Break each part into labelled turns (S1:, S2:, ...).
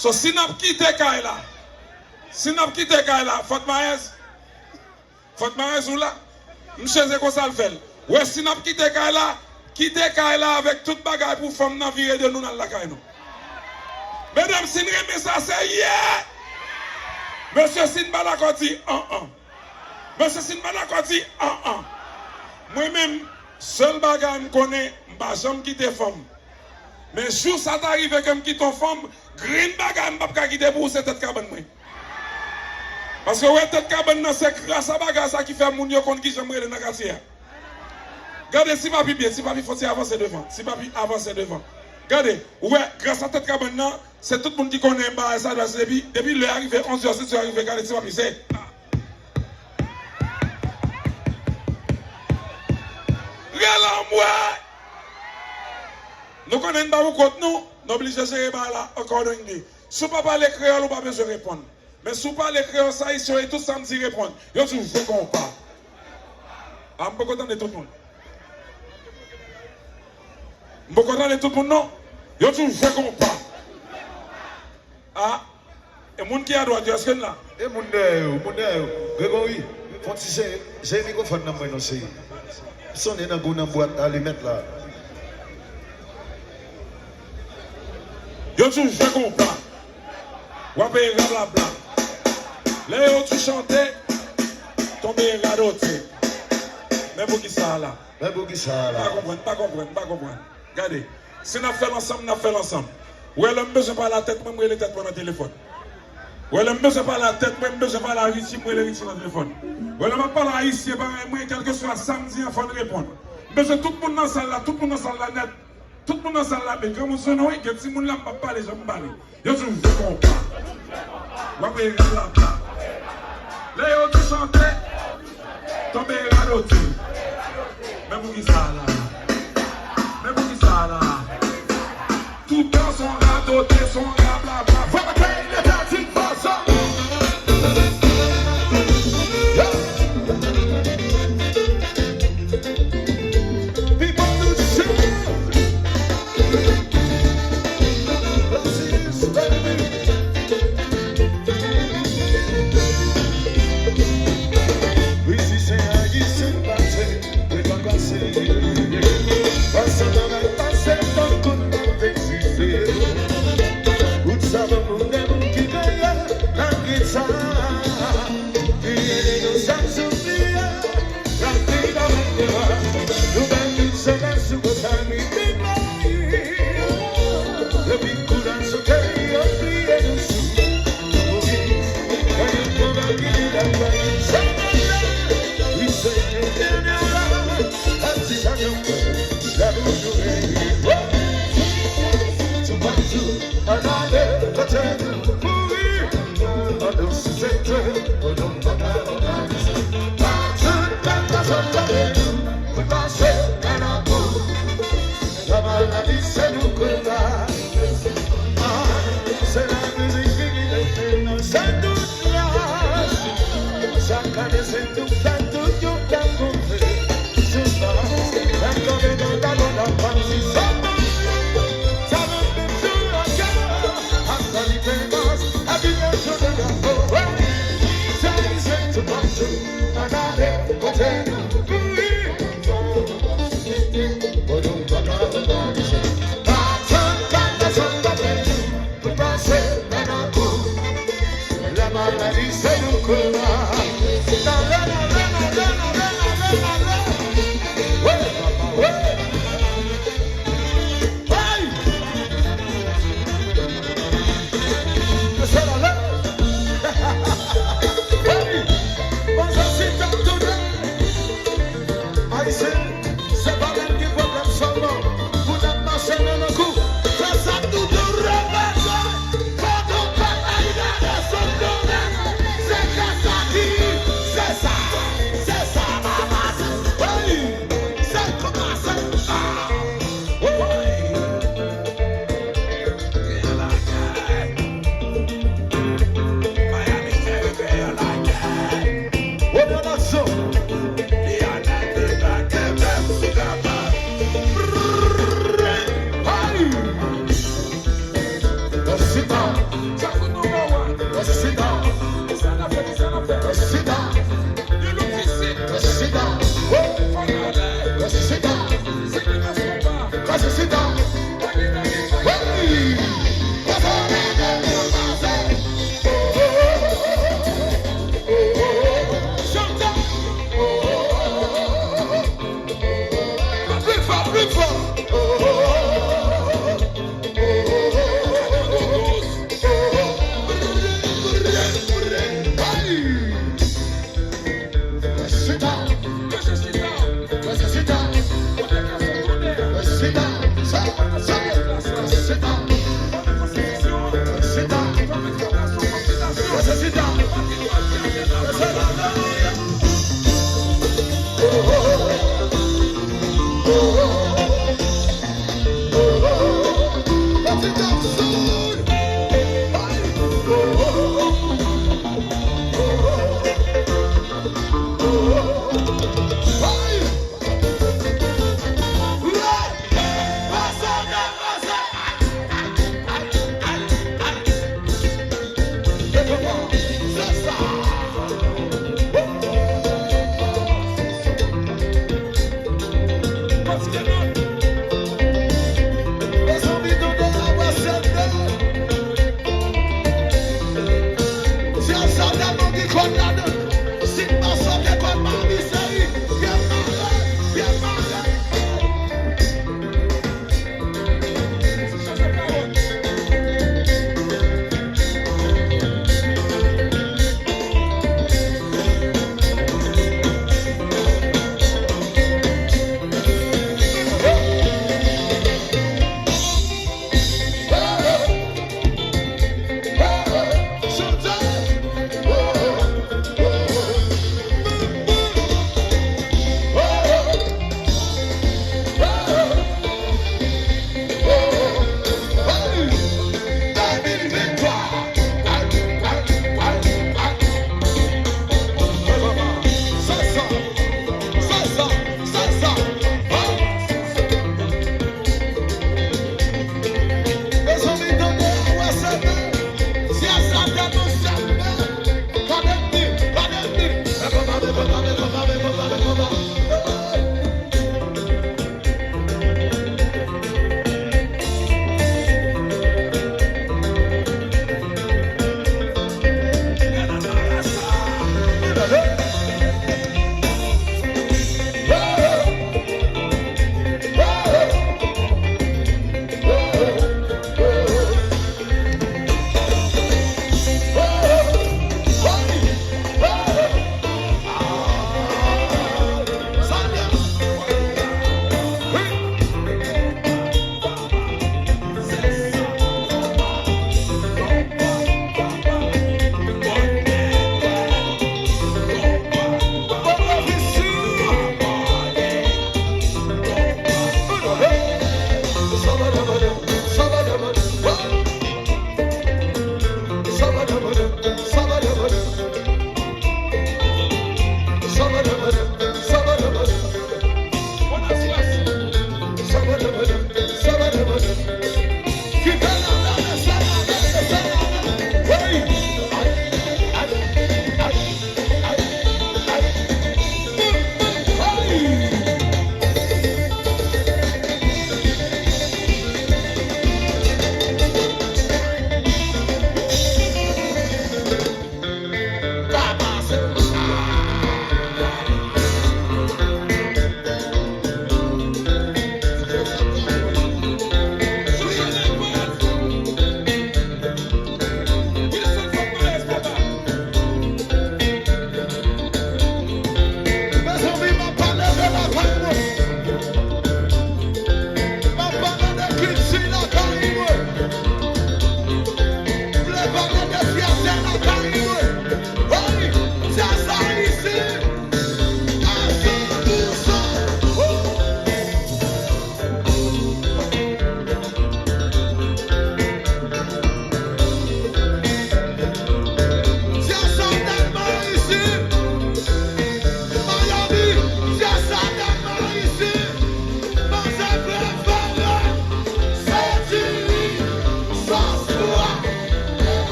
S1: So si n'a quitté Kaila, si n'a quitté Kaila, Fort Maes ou là, monsieur c'est quoi ça le fait. Ouais, si n'a quitté Kaila avec toute bagaille pour femme n'a viré de nous dans la caille. Mesdames, si nous aimons ça, c'est yeah! Monsieur Sinbala dit Monsieur Sinbala dit moi-même, seul bagaille me connaît, je ne quitte femme. Mais jour ça t'arrive que je quitte femme, green bagaille je ne peux pas quitter pour cette tête cabane. Parce que ouais, tête cabane, c'est grâce à bagaille ça qui fait mon yo contre qui j'aimerais dans le quartier. Regardez, si papi bien, si papi faut avancer devant, si papi avancer devant. Regardez, ouais, grâce à tête cabane, c'est tout le monde qui connaît ça doit depuis l'heure arrivé 11h, 6h arrivé, regardez, si papi c'est. Nous connaissons pas beaucoup de nous, nous obligés de gérer là encore une fois. Si vous ne parlez pas créole, vous n'avez pas besoin de répondre. Mais si vous parlez créole, ça, ils sont tous samedi répondre. Vous avez dit, je comprends pas. Je suis content de tout le monde. Je suis content de tout le monde, non? Vous avez dit, je comprends pas. Ah, et les gens qui a droit, est-ce que là?
S2: Et les gens, Grégory, j'ai un microphone dans moi aussi. Ils sont dans la boîte à les mettre là.
S1: Yo tu je comprends. Ou apé blabla. Là yo tu chantais tomber radoté. Mais pour qui ça là?
S2: Mais pour qui ça là?
S1: Pas comprendre. Regardez, si nous faisons ensemble, nous faisons ensemble. Ou elle me besoin pas la tête, moi le tête pour le téléphone. Ou elle me besoin pas la tête, moi me besoin pas la Russie, moi le Russie dans le téléphone. Ou elle m'a pas la Russie, moi quel que soit samedi, il faut répondre. Besoin tout le monde dans la salle là, tout le monde dans la salle là net. Tout le monde dans la salle là, mais quand vous sonnez, il y a des gens qui ne peuvent pas les gens parler. Ils sont je comprends. Vous avez là. Là, ils ont chanté. Tombé radoté. Mais vous qui ça là? Tout le temps sont radotés, sont blablabla. Faut pas qu'il y ait ta petite façon.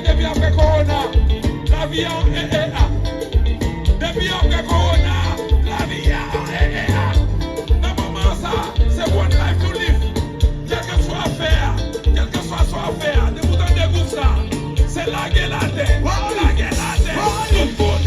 S1: depuis après Corona, la vie en depuis après Corona, la vie en dans moment ça, c'est one life to live. Quel que soit à faire, quel que soit à faire, de vous dans des groupes ça, c'est la guerre la tête, la guerre la tête, tout le monde.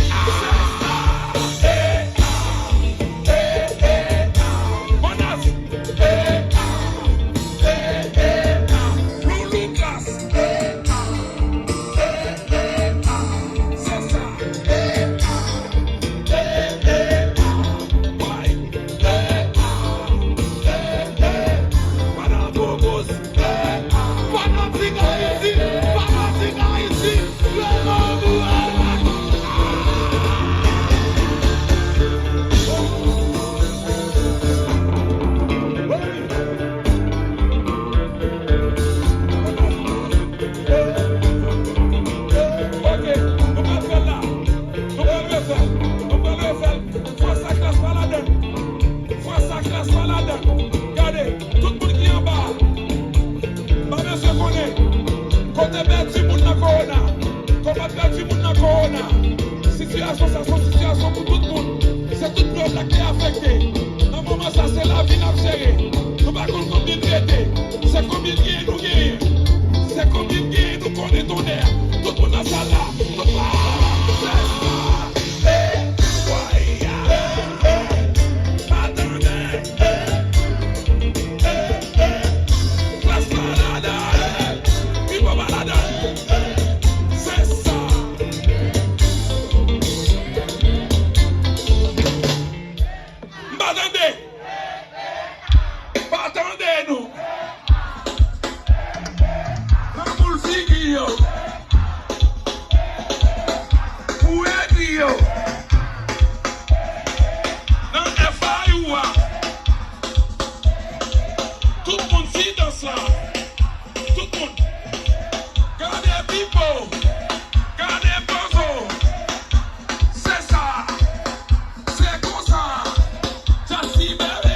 S1: Situation pour tout le monde. C'est tout le monde qui est affecté. Dans le moment, ça c'est la vie à gérer. Nous ne savons pas combien de traiter. C'est combien de gains nous gagnons. C'est combien de gains nous connaissons ton air. Tout le monde a ça là. Tout le monde attendez-nous. Pour le figure. Pour aider. Dans le FAIOA. Tout le monde vit dans ça. Tout le monde. Gardez Pipo. Gardez Bozo. C'est ça. C'est comme ça. Jassi bébé.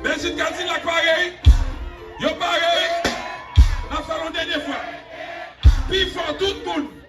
S1: Benjit Gadi la pareil, yo pareil, n'a fait la dernière fois. Puis fort tout le monde.